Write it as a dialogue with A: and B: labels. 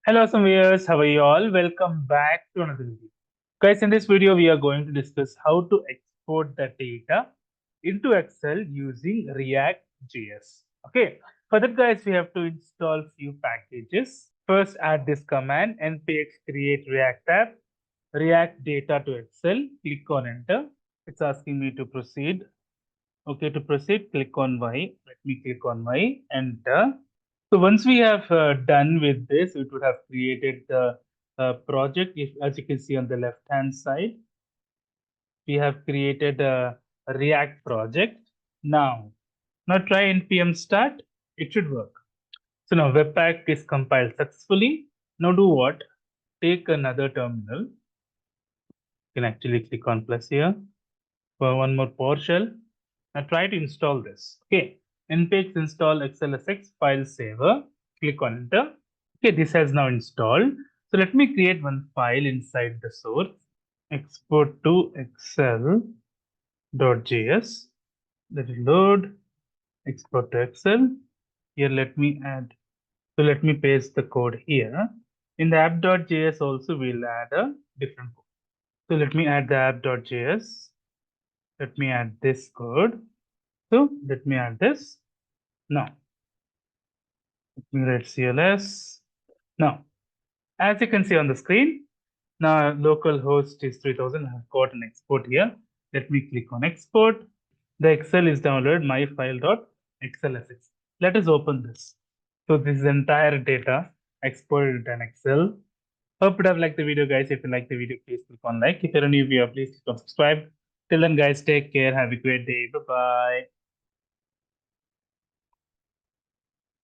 A: Hello, some viewers. How are you all? Welcome back to another video. Guys, in this video, we are going to discuss how to export the data into Excel using React.js. Okay, for that, guys, we have to install few packages. First, add this command npx create React app, React data to Excel. Click on enter. It's asking me to proceed. Okay, to proceed, click on Y. Let me click on Y, enter. So once we have done with this, it would have created the project. If, as you can see on the left-hand side, we have created a React project. Now try npm start. It should work. So now Webpack is compiled successfully. Now do what? Take another terminal. You can actually click on plus here for one more PowerShell. Now try to install this. Okay, npx install XLSX file saver. Click on enter. Okay, this has now installed. So let me create one file inside the source. Export to Excel.js. Let it load. Export to Excel. Here let me add. So let me paste the code here. In the app.js also we'll add a different code. So let me add the app.js. Let me add this code. So let me add this. Now, let me write CLS. Now, as you can see on the screen, now local host is 3000. I have got an export here. Let me click on export. The Excel is downloaded, my file.xlsx. Let us open this. So this is entire data exported in Excel. Hope you have liked the video, guys. If you like the video, please click on like. If you're a new viewer, please click on subscribe. Till then, guys, take care. Have a great day. Bye-bye.